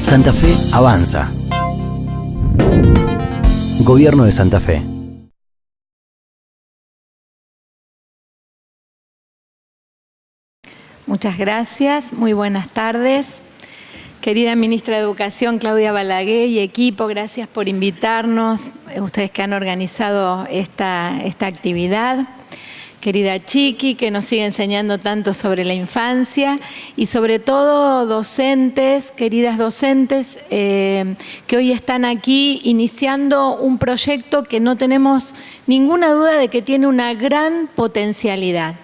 Santa Fe avanza. Gobierno de Santa Fe. Muchas gracias, muy buenas tardes. Querida Ministra de Educación, Claudia Balaguer y equipo, gracias por invitarnos, ustedes que han organizado esta actividad. Querida Chiqui, que nos sigue enseñando tanto sobre la infancia y sobre todo docentes, queridas docentes, que hoy están aquí iniciando un proyecto que no tenemos ninguna duda de que tiene una gran potencialidad.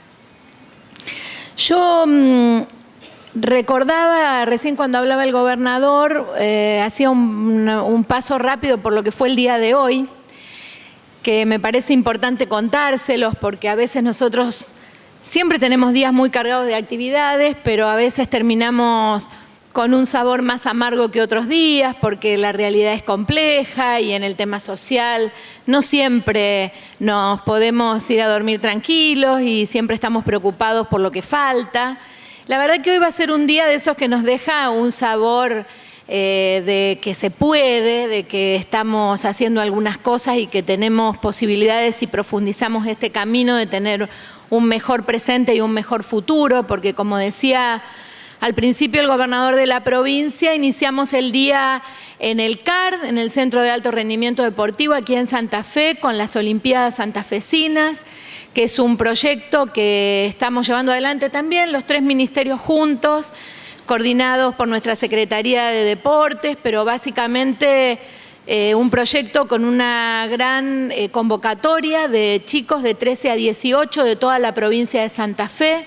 Yo recordaba recién cuando hablaba el gobernador, hacía un paso rápido por lo que fue el día de hoy, que me parece importante contárselos porque a veces nosotros siempre tenemos días muy cargados de actividades, pero a veces terminamos con un sabor más amargo que otros días porque la realidad es compleja y en el tema social no siempre nos podemos ir a dormir tranquilos y siempre estamos preocupados por lo que falta. La verdad que hoy va a ser un día de esos que nos deja un sabor de que se puede, de que estamos haciendo algunas cosas y que tenemos posibilidades si profundizamos este camino de tener un mejor presente y un mejor futuro, porque como decía al principio el gobernador de la provincia, iniciamos el día en el CAR, en el Centro de Alto Rendimiento Deportivo, aquí en Santa Fe, con las Olimpiadas Santafesinas, que es un proyecto que estamos llevando adelante también, los tres ministerios juntos, coordinados por nuestra Secretaría de Deportes, pero básicamente un proyecto con una gran convocatoria de chicos de 13 a 18 de toda la provincia de Santa Fe,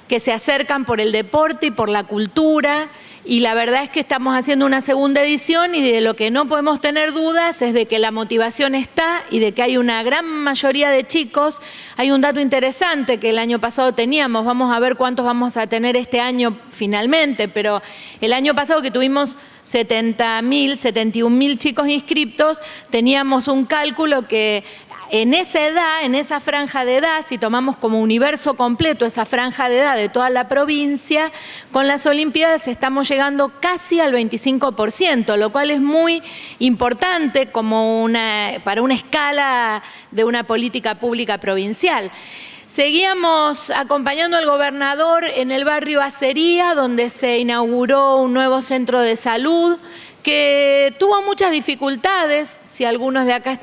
que se acercan por el deporte y por la cultura, y la verdad es que estamos haciendo una segunda edición y de lo que no podemos tener dudas es de que la motivación está y de que hay una gran mayoría de chicos. Hay un dato interesante que el año pasado teníamos, vamos a ver cuántos vamos a tener este año finalmente, pero el año pasado que tuvimos 70.000, 71.000 chicos inscriptos, teníamos un cálculo que en esa edad, en esa franja de edad, si tomamos como universo completo esa franja de edad de toda la provincia, con las Olimpiadas estamos llegando casi al 25%, lo cual es muy importante como para una escala de una política pública provincial. Seguíamos acompañando al gobernador en el barrio Acería, donde se inauguró un nuevo centro de salud que tuvo muchas dificultades. Si algunos de acá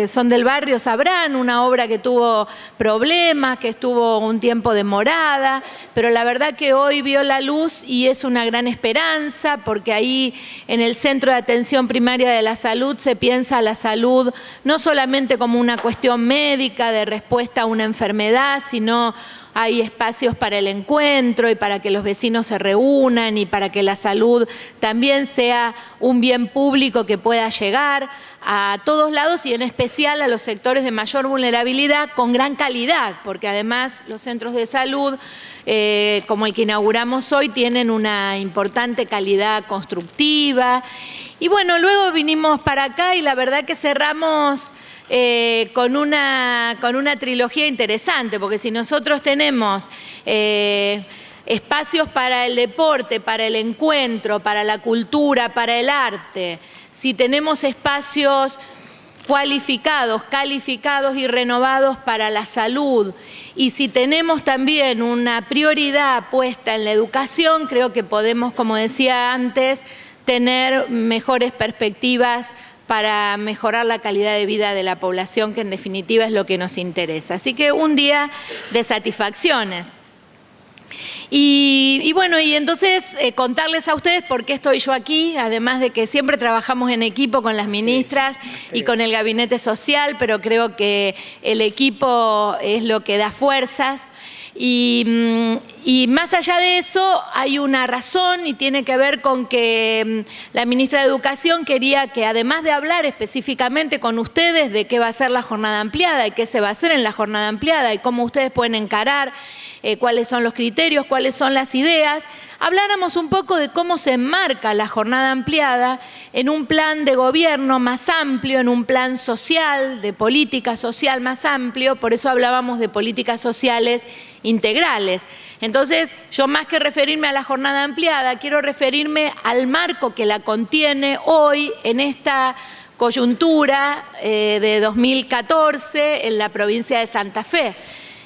son del barrio sabrán, una obra que tuvo problemas, que estuvo un tiempo demorada, pero la verdad que hoy vio la luz y es una gran esperanza porque ahí en el Centro de Atención Primaria de la Salud se piensa la salud no solamente como una cuestión médica de respuesta a una enfermedad, sino hay espacios para el encuentro y para que los vecinos se reúnan y para que la salud también sea un bien público que pueda llegar a todos lados y en especial a los sectores de mayor vulnerabilidad con gran calidad, porque además los centros de salud, como el que inauguramos hoy, tienen una importante calidad constructiva. Y bueno, luego vinimos para acá y la verdad que cerramos con una trilogía interesante, porque si nosotros tenemos espacios para el deporte, para el encuentro, para la cultura, para el arte, si tenemos espacios cualificados, calificados y renovados para la salud, y si tenemos también una prioridad puesta en la educación, creo que podemos, como decía antes, tener mejores perspectivas para mejorar la calidad de vida de la población, que en definitiva es lo que nos interesa. Así que un día de satisfacciones. Y bueno, y entonces contarles a ustedes por qué estoy yo aquí, además de que siempre trabajamos en equipo con las ministras y con el gabinete social, pero creo que el equipo es lo que da fuerzas. Y más allá de eso hay una razón y tiene que ver con que la ministra de Educación quería que, además de hablar específicamente con ustedes de qué va a ser la jornada ampliada y qué se va a hacer en la jornada ampliada y cómo ustedes pueden encarar cuáles son los criterios, cuáles son las ideas, habláramos un poco de cómo se enmarca la jornada ampliada en un plan de gobierno más amplio, en un plan social, de política social más amplio, por eso hablábamos de políticas sociales integrales. Entonces, yo más que referirme a la jornada ampliada, quiero referirme al marco que la contiene hoy en esta coyuntura de 2014 en la provincia de Santa Fe,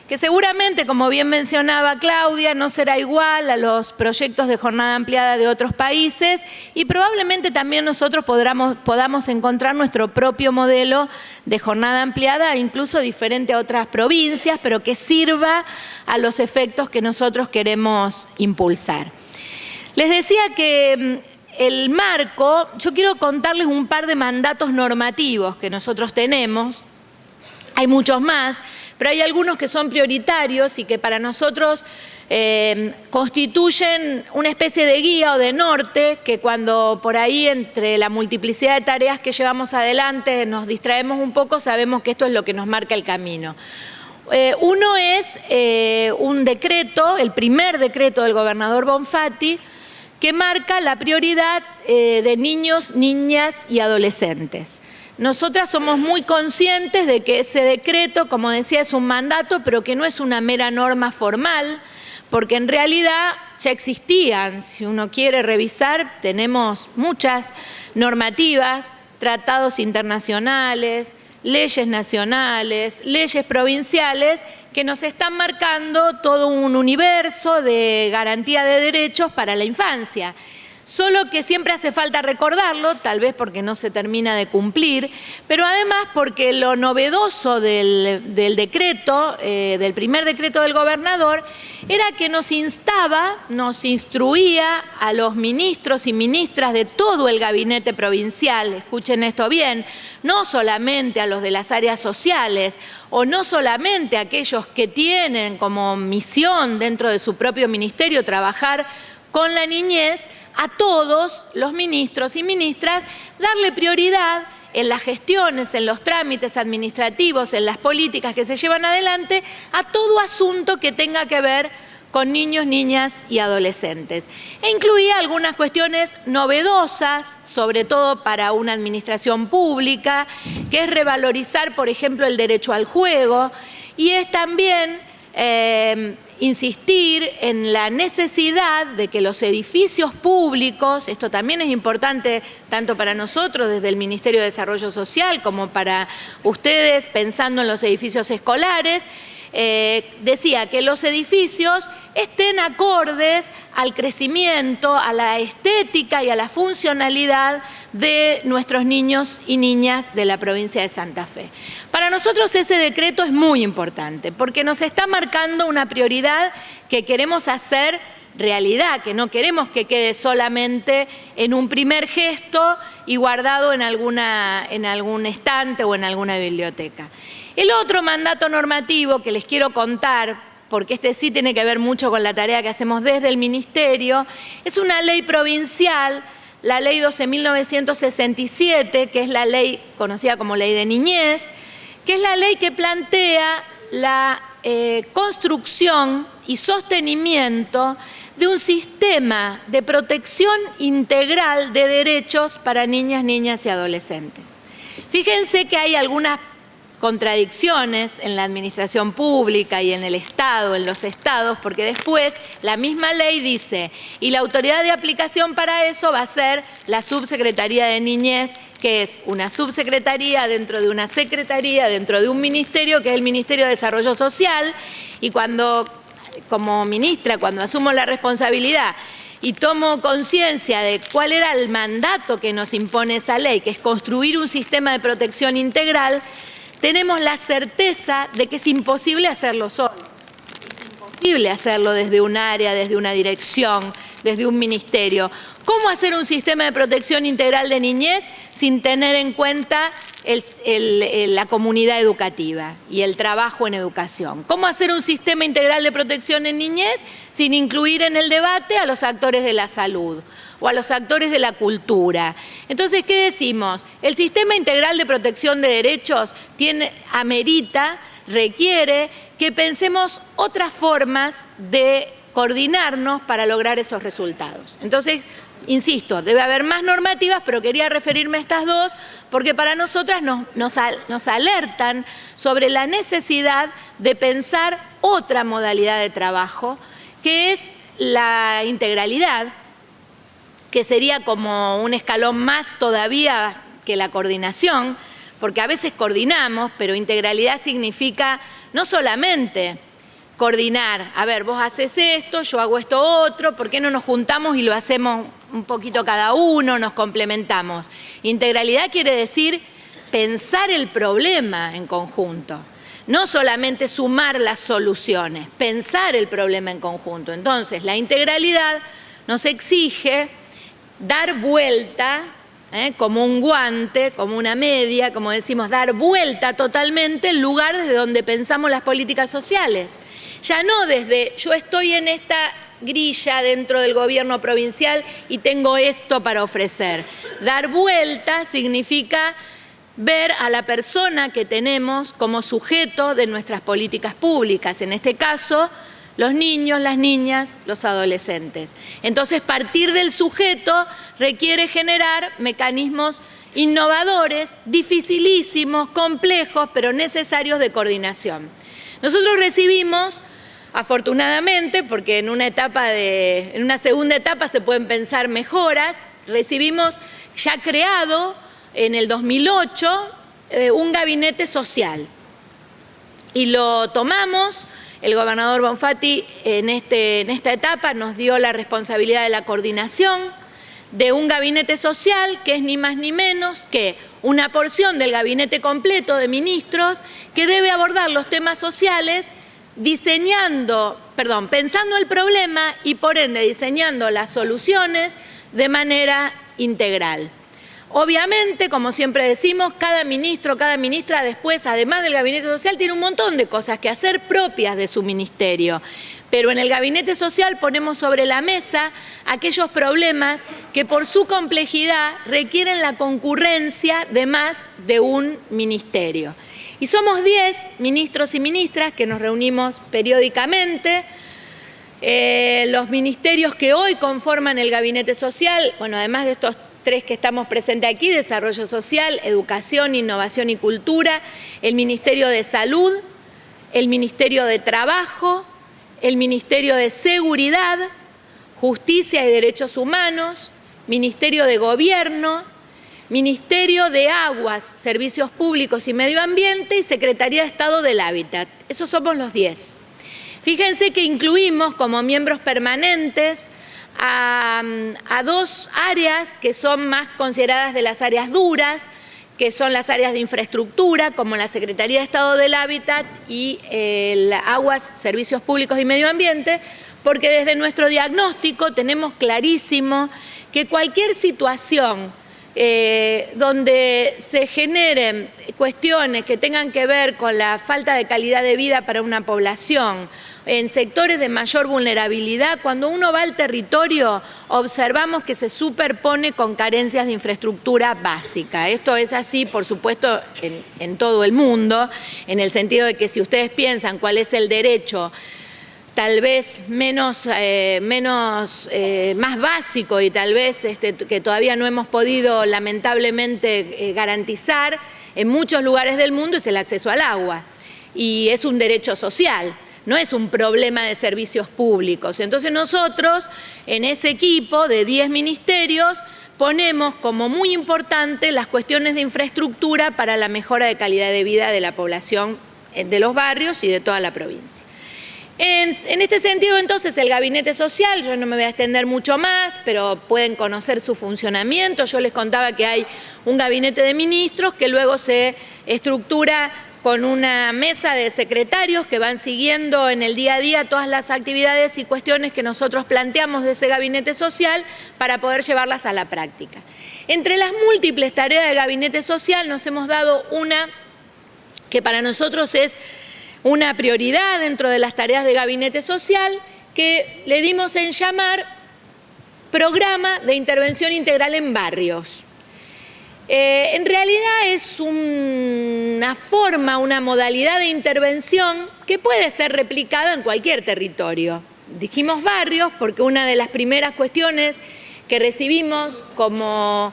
que seguramente, como bien mencionaba Claudia, no será igual a los proyectos de jornada ampliada de otros países y probablemente también nosotros podamos encontrar nuestro propio modelo de jornada ampliada, incluso diferente a otras provincias, pero que sirva a los efectos que nosotros queremos impulsar. Les decía que el marco, yo quiero contarles un par de mandatos normativos que nosotros tenemos. Hay muchos más, pero hay algunos que son prioritarios y que para nosotros constituyen una especie de guía o de norte que cuando por ahí entre la multiplicidad de tareas que llevamos adelante nos distraemos un poco, sabemos que esto es lo que nos marca el camino. Uno es un decreto, el primer decreto del gobernador Bonfatti, que marca la prioridad de niños, niñas y adolescentes. Nosotras somos muy conscientes de que ese decreto, como decía, es un mandato, pero que no es una mera norma formal, porque en realidad ya existían. Si uno quiere revisar, tenemos muchas normativas, tratados internacionales, leyes nacionales, leyes provinciales, que nos están marcando todo un universo de garantía de derechos para la infancia. Solo que siempre hace falta recordarlo, tal vez porque no se termina de cumplir, pero además porque lo novedoso del decreto, del primer decreto del gobernador, era que nos instaba, nos instruía a los ministros y ministras de todo el gabinete provincial, escuchen esto bien, no solamente a los de las áreas sociales o no solamente a aquellos que tienen como misión dentro de su propio ministerio trabajar con la niñez, a todos los ministros y ministras darle prioridad en las gestiones, en los trámites administrativos, en las políticas que se llevan adelante, a todo asunto que tenga que ver con niños, niñas y adolescentes. E incluía algunas cuestiones novedosas, sobre todo para una administración pública, que es revalorizar, por ejemplo, el derecho al juego, y es también insistir en la necesidad de que los edificios públicos, esto también es importante tanto para nosotros desde el Ministerio de Desarrollo Social como para ustedes pensando en los edificios escolares, decía que los edificios estén acordes al crecimiento, a la estética y a la funcionalidad de nuestros niños y niñas de la provincia de Santa Fe. Para nosotros ese decreto es muy importante porque nos está marcando una prioridad que queremos hacer realidad, que no queremos que quede solamente en un primer gesto y guardado en algún estante o en alguna biblioteca. El otro mandato normativo que les quiero contar, porque este sí tiene que ver mucho con la tarea que hacemos desde el Ministerio, es una ley provincial, la Ley 12.967, que es la ley conocida como Ley de Niñez, que es la ley que plantea la construcción y sostenimiento de un sistema de protección integral de derechos para niñas, niñas y adolescentes. Fíjense que hay algunas contradicciones en la administración pública y en el Estado, en los estados, porque después la misma ley dice, y la autoridad de aplicación para eso va a ser la Subsecretaría de Niñez, que es una subsecretaría dentro de una secretaría, dentro de un ministerio, que es el Ministerio de Desarrollo Social, y como ministra, cuando asumo la responsabilidad y tomo conciencia de cuál era el mandato que nos impone esa ley, que es construir un sistema de protección integral, tenemos la certeza de que es imposible hacerlo solo. Es imposible hacerlo desde un área, desde una dirección, desde un ministerio. ¿Cómo hacer un sistema de protección integral de niñez sin tener en cuenta la comunidad educativa y el trabajo en educación? ¿Cómo hacer un sistema integral de protección en niñez sin incluir en el debate a los actores de la salud o a los actores de la cultura? Entonces, ¿qué decimos? El sistema integral de protección de derechos amerita, requiere que pensemos otras formas de coordinarnos para lograr esos resultados. Entonces, insisto, debe haber más normativas, pero quería referirme a estas dos porque para nosotras nos alertan sobre la necesidad de pensar otra modalidad de trabajo, que es la integralidad, que sería como un escalón más todavía que la coordinación, porque a veces coordinamos, pero integralidad significa no solamente coordinar, a ver, vos haces esto, yo hago esto otro, ¿por qué no nos juntamos y lo hacemos un poquito cada uno, nos complementamos? Integralidad quiere decir pensar el problema en conjunto, no solamente sumar las soluciones, pensar el problema en conjunto. Entonces, la integralidad nos exige dar vuelta, como un guante, como una media, como decimos, dar vuelta totalmente el lugar desde donde pensamos las políticas sociales. Ya no desde yo estoy en esta grilla dentro del gobierno provincial y tengo esto para ofrecer. Dar vuelta significa ver a la persona que tenemos como sujeto de nuestras políticas públicas, en este caso, los niños, las niñas, los adolescentes. Entonces, partir del sujeto requiere generar mecanismos innovadores, dificilísimos, complejos, pero necesarios de coordinación. Nosotros recibimos, afortunadamente, porque en una segunda etapa se pueden pensar mejoras, recibimos ya creado en el 2008 un gabinete social y lo tomamos. El gobernador Bonfatti en esta etapa nos dio la responsabilidad de la coordinación de un gabinete social que es ni más ni menos que una porción del gabinete completo de ministros que debe abordar los temas sociales pensando el problema y por ende diseñando las soluciones de manera integral. Obviamente, como siempre decimos, cada ministro, cada ministra después, además del gabinete social, tiene un montón de cosas que hacer propias de su ministerio. Pero en el gabinete social ponemos sobre la mesa aquellos problemas que por su complejidad requieren la concurrencia de más de un ministerio. Y somos 10 ministros y ministras que nos reunimos periódicamente. Los ministerios que hoy conforman el gabinete social, bueno, además de estos 3 que estamos presentes aquí, Desarrollo Social, Educación, Innovación y Cultura, el Ministerio de Salud, el Ministerio de Trabajo, el Ministerio de Seguridad, Justicia y Derechos Humanos, Ministerio de Gobierno, Ministerio de Aguas, Servicios Públicos y Medio Ambiente y Secretaría de Estado del Hábitat. Esos somos los 10. Fíjense que incluimos como miembros permanentes a 2 áreas que son más consideradas de las áreas duras, que son las áreas de infraestructura, como la Secretaría de Estado del Hábitat y el Aguas, Servicios Públicos y Medio Ambiente, porque desde nuestro diagnóstico tenemos clarísimo que cualquier situación donde se generen cuestiones que tengan que ver con la falta de calidad de vida para una población, en sectores de mayor vulnerabilidad, cuando uno va al territorio observamos que se superpone con carencias de infraestructura básica. Esto es así, por supuesto, en todo el mundo, en el sentido de que si ustedes piensan cuál es el derecho tal vez más básico y tal vez que todavía no hemos podido lamentablemente garantizar en muchos lugares del mundo, es el acceso al agua. Y es un derecho social, no es un problema de servicios públicos. Entonces nosotros en ese equipo de 10 ministerios ponemos como muy importante las cuestiones de infraestructura para la mejora de calidad de vida de la población de los barrios y de toda la provincia. En este sentido, entonces, el Gabinete Social, yo no me voy a extender mucho más, pero pueden conocer su funcionamiento. Yo les contaba que hay un gabinete de ministros que luego se estructura con una mesa de secretarios que van siguiendo en el día a día todas las actividades y cuestiones que nosotros planteamos de ese Gabinete Social para poder llevarlas a la práctica. Entre las múltiples tareas del Gabinete Social nos hemos dado una que para nosotros es una prioridad dentro de las tareas de Gabinete Social, que le dimos en llamar Programa de Intervención Integral en Barrios. En realidad es una forma, una modalidad de intervención que puede ser replicado en cualquier territorio. Dijimos barrios porque una de las primeras cuestiones que recibimos como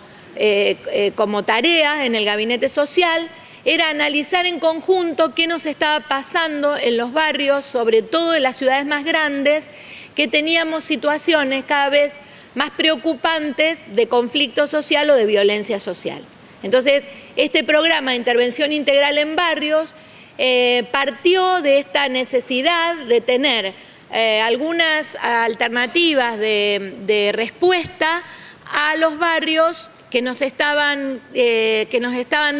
tarea en el Gabinete Social era analizar en conjunto qué nos estaba pasando en los barrios, sobre todo en las ciudades más grandes, que teníamos situaciones cada vez más preocupantes de conflicto social o de violencia social. Entonces, este programa de intervención integral en barrios partió de esta necesidad de tener algunas alternativas de respuesta a los barrios que nos estaban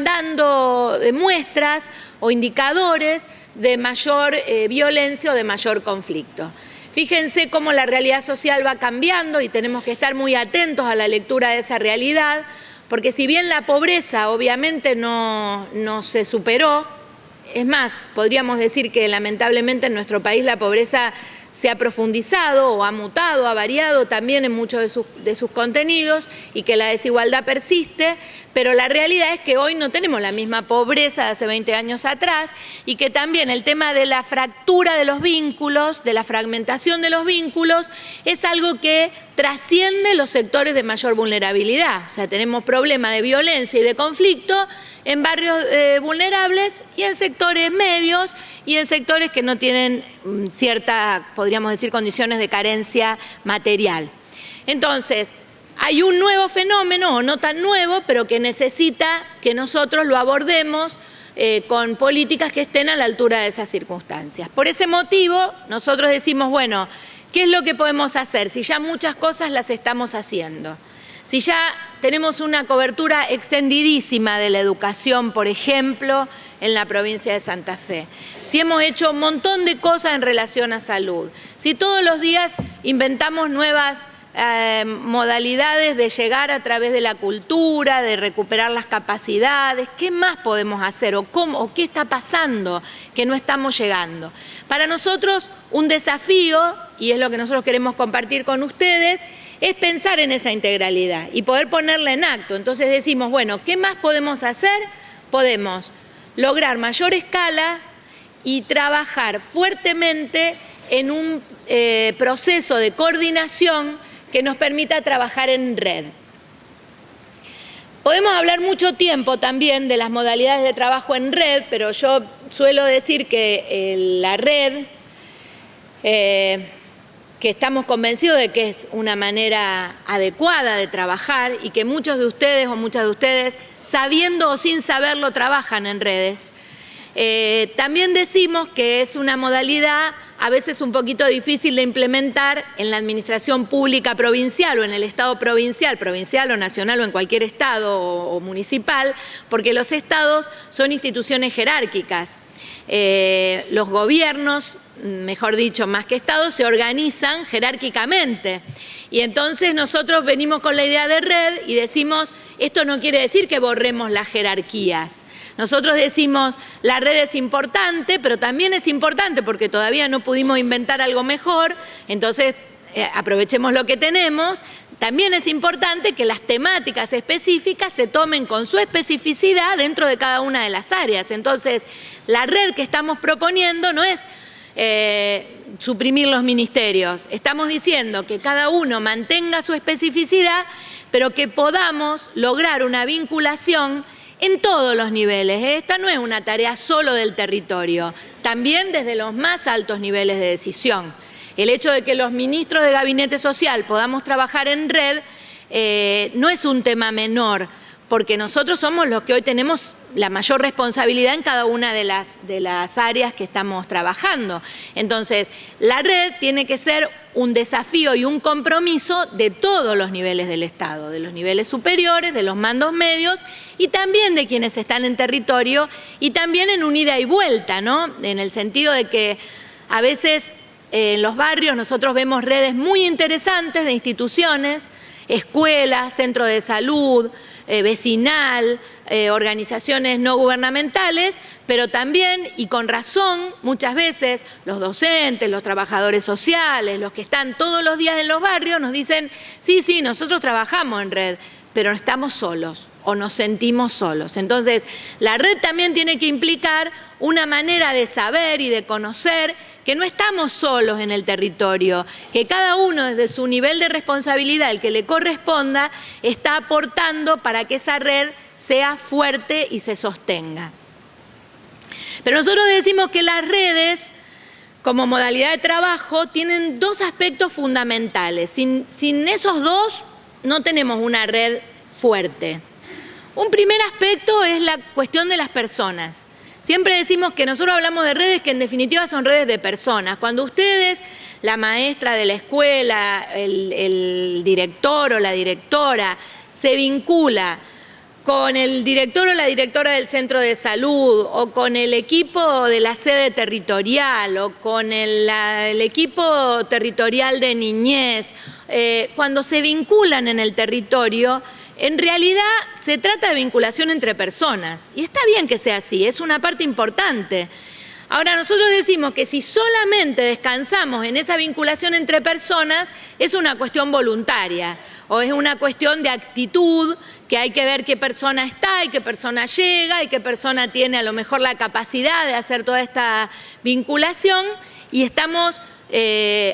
dando muestras o indicadores de mayor violencia o de mayor conflicto. Fíjense cómo la realidad social va cambiando y tenemos que estar muy atentos a la lectura de esa realidad, porque si bien la pobreza obviamente no se superó, es más, podríamos decir que lamentablemente en nuestro país la pobreza se ha profundizado o ha mutado, ha variado también en muchos de sus contenidos y que la desigualdad persiste, pero la realidad es que hoy no tenemos la misma pobreza de hace 20 años atrás y que también el tema de la fractura de los vínculos, de la fragmentación de los vínculos, es algo que trasciende los sectores de mayor vulnerabilidad. O sea, tenemos problemas de violencia y de conflicto en barrios vulnerables y en sectores medios y en sectores que no tienen cierta, podríamos decir, condiciones de carencia material. Entonces, hay un nuevo fenómeno, o no tan nuevo, pero que necesita que nosotros lo abordemos con políticas que estén a la altura de esas circunstancias. Por ese motivo, nosotros decimos, bueno, ¿qué es lo que podemos hacer? Si ya muchas cosas las estamos haciendo. Si ya tenemos una cobertura extendidísima de la educación, por ejemplo, en la provincia de Santa Fe. Si hemos hecho un montón de cosas en relación a salud. Si todos los días inventamos nuevas modalidades de llegar a través de la cultura, de recuperar las capacidades, ¿qué más podemos hacer o qué está pasando que no estamos llegando? Para nosotros un desafío, y es lo que nosotros queremos compartir con ustedes, es pensar en esa integralidad y poder ponerla en acto. Entonces decimos, bueno, ¿qué más podemos hacer? Podemos lograr mayor escala y trabajar fuertemente en un proceso de coordinación que nos permita trabajar en red. Podemos hablar mucho tiempo también de las modalidades de trabajo en red, pero yo suelo decir que la red, que estamos convencidos de que es una manera adecuada de trabajar y que muchos de ustedes o muchas de ustedes, sabiendo o sin saberlo, trabajan en redes. También decimos que es una modalidad a veces un poquito difícil de implementar en la administración pública provincial o en el Estado provincial o nacional o en cualquier Estado o municipal, porque los Estados son instituciones jerárquicas. Los gobiernos, mejor dicho, más que Estados, se organizan jerárquicamente. Y entonces nosotros venimos con la idea de red y decimos, esto no quiere decir que borremos las jerarquías. Nosotros decimos, la red es importante, pero también es importante porque todavía no pudimos inventar algo mejor, entonces aprovechemos lo que tenemos. También es importante que las temáticas específicas se tomen con su especificidad dentro de cada una de las áreas. Entonces, la red que estamos proponiendo no es suprimir los ministerios. Estamos diciendo que cada uno mantenga su especificidad, pero que podamos lograr una vinculación en todos los niveles. Esta no es una tarea solo del territorio, también desde los más altos niveles de decisión. El hecho de que los ministros de Gabinete Social podamos trabajar en red no es un tema menor, porque nosotros somos los que hoy tenemos la mayor responsabilidad en cada una de las áreas que estamos trabajando. Entonces, la red tiene que ser un desafío y un compromiso de todos los niveles del Estado, de los niveles superiores, de los mandos medios y también de quienes están en territorio y también en un ida y vuelta, ¿no? En el sentido de que a veces en los barrios nosotros vemos redes muy interesantes de instituciones, escuelas, centros de salud, vecinal, organizaciones no gubernamentales, pero también, y con razón, muchas veces los docentes, los trabajadores sociales, los que están todos los días en los barrios nos dicen, sí, sí, nosotros trabajamos en red, pero estamos solos o nos sentimos solos. Entonces, la red también tiene que implicar una manera de saber y de conocer que no estamos solos en el territorio, que cada uno desde su nivel de responsabilidad, el que le corresponda, está aportando para que esa red sea fuerte y se sostenga. Pero nosotros decimos que las redes, como modalidad de trabajo, tienen dos aspectos fundamentales. Sin esos dos, no tenemos una red fuerte. Un primer aspecto es la cuestión de las personas. Siempre decimos que nosotros hablamos de redes que en definitiva son redes de personas. Cuando ustedes, la maestra de la escuela, el director o la directora, se vincula con el director o la directora del centro de salud o con el equipo de la sede territorial o con el equipo territorial de niñez, cuando se vinculan en el territorio, en realidad se trata de vinculación entre personas y está bien que sea así, es una parte importante. Ahora nosotros decimos que si solamente descansamos en esa vinculación entre personas es una cuestión voluntaria o es una cuestión de actitud, que hay que ver qué persona está y qué persona llega y qué persona tiene a lo mejor la capacidad de hacer toda esta vinculación y estamos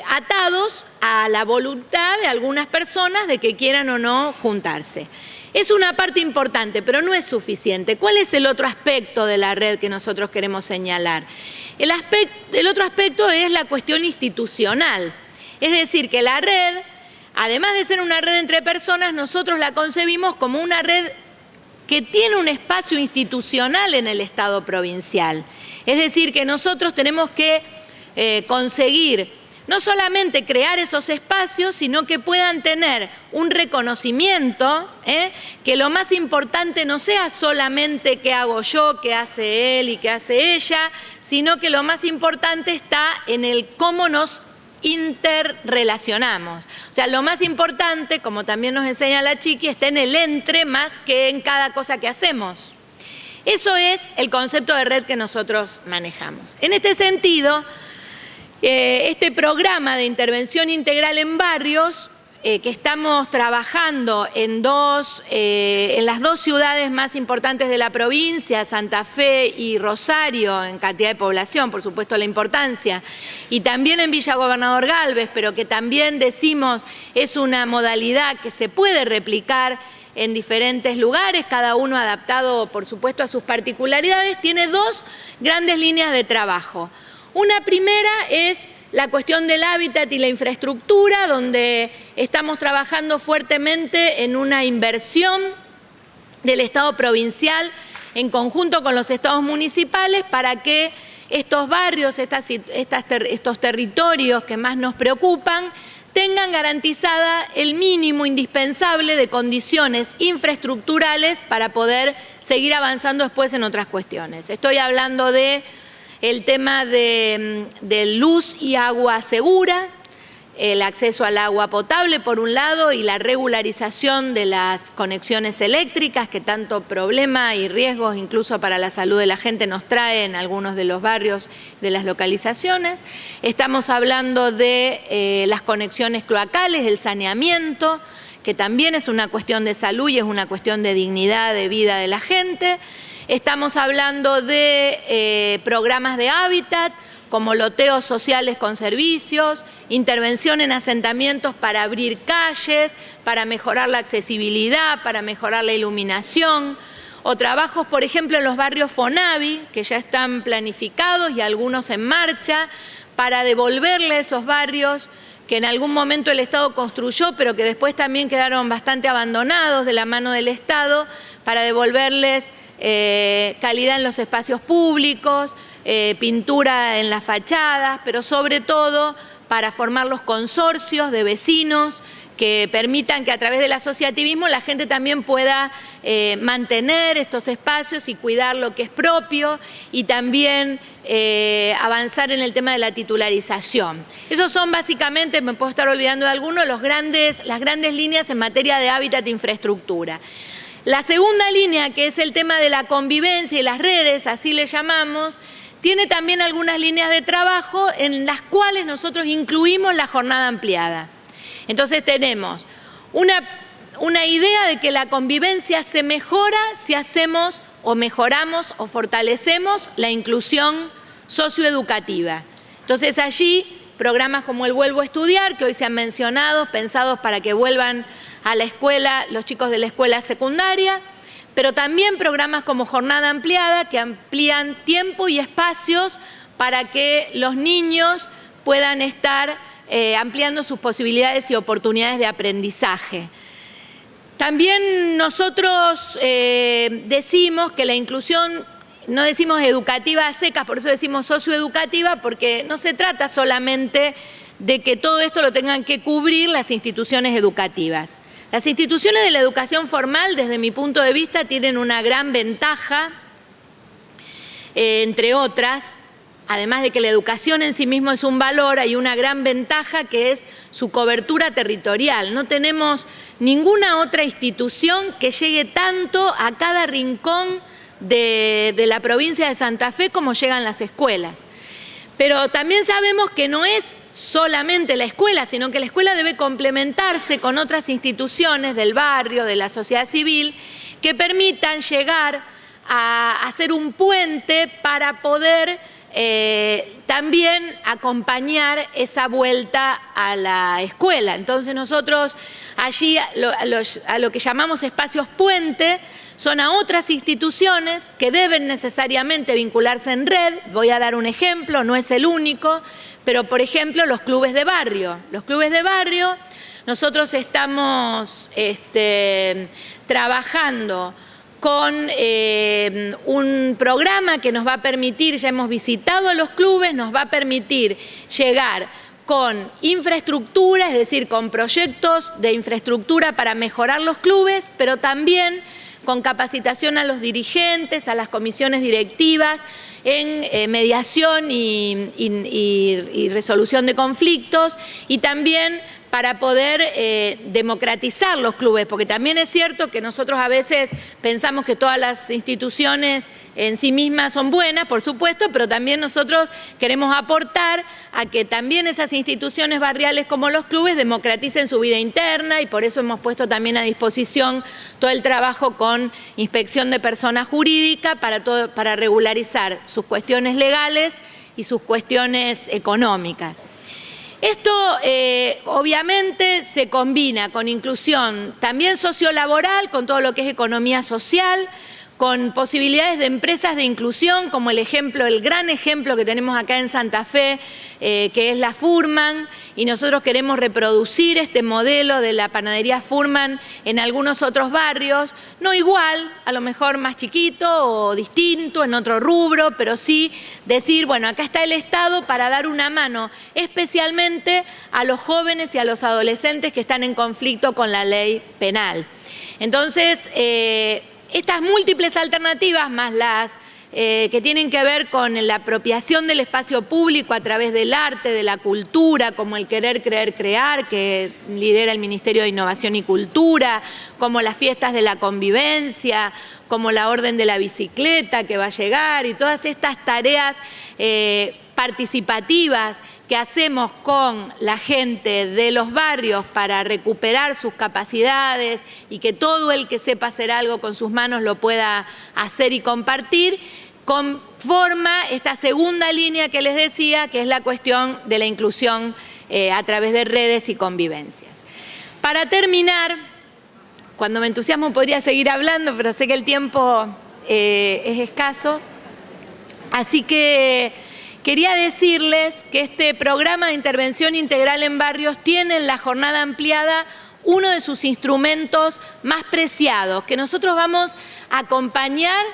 atados a la voluntad de algunas personas de que quieran o no juntarse. Es una parte importante, pero no es suficiente. ¿Cuál es el otro aspecto de la red que nosotros queremos señalar? El otro aspecto es la cuestión institucional. Es decir, que la red, además de ser una red entre personas, nosotros la concebimos como una red que tiene un espacio institucional en el Estado provincial. Es decir, que nosotros tenemos que conseguir no solamente crear esos espacios, sino que puedan tener un reconocimiento, que lo más importante no sea solamente qué hago yo, qué hace él y qué hace ella, sino que lo más importante está en el cómo nos interrelacionamos. O sea, lo más importante, como también nos enseña la Chiqui, está en el entre más que en cada cosa que hacemos. Eso es el concepto de red que nosotros manejamos. En este sentido, este programa de intervención integral en barrios que estamos trabajando en las dos ciudades más importantes de la provincia, Santa Fe y Rosario, en cantidad de población, por supuesto la importancia, y también en Villa Gobernador Galvez, pero que también decimos es una modalidad que se puede replicar en diferentes lugares, cada uno adaptado, por supuesto, a sus particularidades, tiene dos grandes líneas de trabajo. Una primera es la cuestión del hábitat y la infraestructura, donde estamos trabajando fuertemente en una inversión del Estado provincial en conjunto con los estados municipales para que estos barrios, estos territorios que más nos preocupan, tengan garantizada el mínimo indispensable de condiciones infraestructurales para poder seguir avanzando después en otras cuestiones. Estoy hablando de el tema de luz y agua segura, el acceso al agua potable por un lado y la regularización de las conexiones eléctricas que tanto problema y riesgos incluso para la salud de la gente nos trae en algunos de los barrios de las localizaciones. Estamos hablando de las conexiones cloacales, el saneamiento, que también es una cuestión de salud y es una cuestión de dignidad de vida de la gente. Estamos hablando de programas de hábitat, como loteos sociales con servicios, intervención en asentamientos para abrir calles, para mejorar la accesibilidad, para mejorar la iluminación, o trabajos, por ejemplo, en los barrios Fonavi, que ya están planificados y algunos en marcha, para devolverle a esos barrios que en algún momento el Estado construyó, pero que después también quedaron bastante abandonados de la mano del Estado, para devolverles calidad en los espacios públicos, pintura en las fachadas, pero sobre todo para formar los consorcios de vecinos que permitan que a través del asociativismo la gente también pueda mantener estos espacios y cuidar lo que es propio y también avanzar en el tema de la titularización. Esos son básicamente, me puedo estar olvidando de algunos, las grandes líneas en materia de hábitat e infraestructura. La segunda línea, que es el tema de la convivencia y las redes, así le llamamos, tiene también algunas líneas de trabajo en las cuales nosotros incluimos la jornada ampliada. Entonces tenemos una idea de que la convivencia se mejora si hacemos o mejoramos o fortalecemos la inclusión socioeducativa. Entonces allí programas como el Vuelvo a Estudiar, que hoy se han mencionado, pensados para que vuelvan a la escuela los chicos de la escuela secundaria, pero también programas como Jornada Ampliada, que amplían tiempo y espacios para que los niños puedan estar ampliando sus posibilidades y oportunidades de aprendizaje. También nosotros decimos que la inclusión, no decimos educativa a secas, por eso decimos socioeducativa, porque no se trata solamente de que todo esto lo tengan que cubrir las instituciones educativas. Las instituciones de la educación formal, desde mi punto de vista, tienen una gran ventaja, entre otras, además de que la educación en sí mismo es un valor, hay una gran ventaja que es su cobertura territorial. No tenemos ninguna otra institución que llegue tanto a cada rincón de la provincia de Santa Fe como llegan las escuelas. Pero también sabemos que no es solamente la escuela, sino que la escuela debe complementarse con otras instituciones del barrio, de la sociedad civil, que permitan llegar a hacer un puente para poder también acompañar esa vuelta a la escuela. Entonces nosotros allí a lo que llamamos espacios puente son a otras instituciones que deben necesariamente vincularse en red. Voy a dar un ejemplo, no es el único, pero por ejemplo los clubes de barrio. Los clubes de barrio, nosotros estamos trabajando con un programa que nos va a permitir, ya hemos visitado a los clubes, nos va a permitir llegar con infraestructura, es decir, con proyectos de infraestructura para mejorar los clubes, pero también con capacitación a los dirigentes, a las comisiones directivas, en mediación y resolución de conflictos, y también para poder democratizar los clubes, porque también es cierto que nosotros a veces pensamos que todas las instituciones en sí mismas son buenas, por supuesto, pero también nosotros queremos aportar a que también esas instituciones barriales como los clubes democraticen su vida interna, y por eso hemos puesto también a disposición todo el trabajo con inspección de persona jurídica para regularizar sus cuestiones legales y sus cuestiones económicas. Esto obviamente se combina con inclusión también sociolaboral, con todo lo que es economía social, con posibilidades de empresas de inclusión, como el gran ejemplo que tenemos acá en Santa Fe, que es la Furman, y nosotros queremos reproducir este modelo de la panadería Furman en algunos otros barrios, no igual, a lo mejor más chiquito o distinto, en otro rubro, pero sí decir, bueno, acá está el Estado para dar una mano, especialmente a los jóvenes y a los adolescentes que están en conflicto con la ley penal. Entonces, estas múltiples alternativas, más las que tienen que ver con la apropiación del espacio público a través del arte, de la cultura, como el Querer, Creer, Crear, que lidera el Ministerio de Innovación y Cultura, como las fiestas de la convivencia, como la Orden de la Bicicleta que va a llegar, y todas estas tareas participativas que hacemos con la gente de los barrios para recuperar sus capacidades y que todo el que sepa hacer algo con sus manos lo pueda hacer y compartir, conforma esta segunda línea que les decía, que es la cuestión de la inclusión a través de redes y convivencias. Para terminar, cuando me entusiasmo podría seguir hablando, pero sé que el tiempo es escaso, así que quería decirles que este programa de intervención integral en barrios tiene en la jornada ampliada uno de sus instrumentos más preciados, que nosotros vamos a acompañar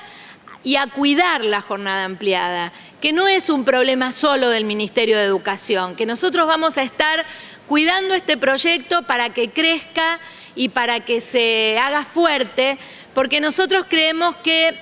y a cuidar la jornada ampliada, que no es un problema solo del Ministerio de Educación, que nosotros vamos a estar cuidando este proyecto para que crezca y para que se haga fuerte, porque nosotros creemos que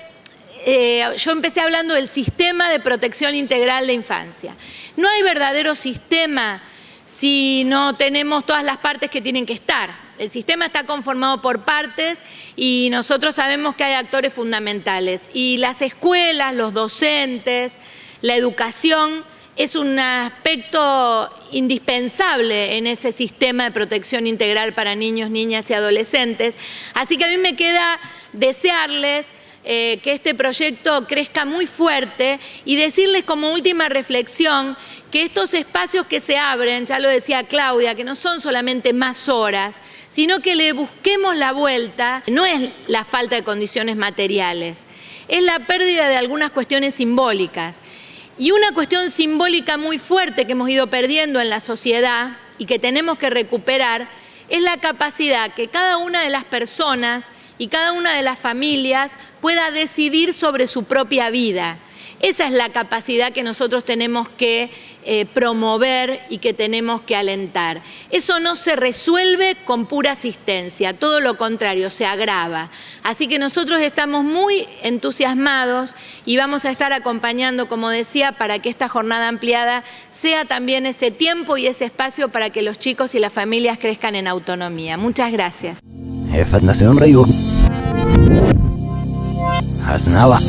yo empecé hablando del sistema de protección integral de infancia. No hay verdadero sistema si no tenemos todas las partes que tienen que estar. El sistema está conformado por partes y nosotros sabemos que hay actores fundamentales. Y las escuelas, los docentes, la educación es un aspecto indispensable en ese sistema de protección integral para niños, niñas y adolescentes. Así que a mí me queda desearles que este proyecto crezca muy fuerte y decirles como última reflexión que estos espacios que se abren, ya lo decía Claudia, que no son solamente más horas, sino que le busquemos la vuelta, no es la falta de condiciones materiales, es la pérdida de algunas cuestiones simbólicas. Y una cuestión simbólica muy fuerte que hemos ido perdiendo en la sociedad y que tenemos que recuperar es la capacidad que cada una de las personas y cada una de las familias pueda decidir sobre su propia vida. Esa es la capacidad que nosotros tenemos que promover y que tenemos que alentar. Eso no se resuelve con pura asistencia, todo lo contrario, se agrava. Así que nosotros estamos muy entusiasmados y vamos a estar acompañando, como decía, para que esta jornada ampliada sea también ese tiempo y ese espacio para que los chicos y las familias crezcan en autonomía. Muchas gracias. Fundación Reigo. Hasnava.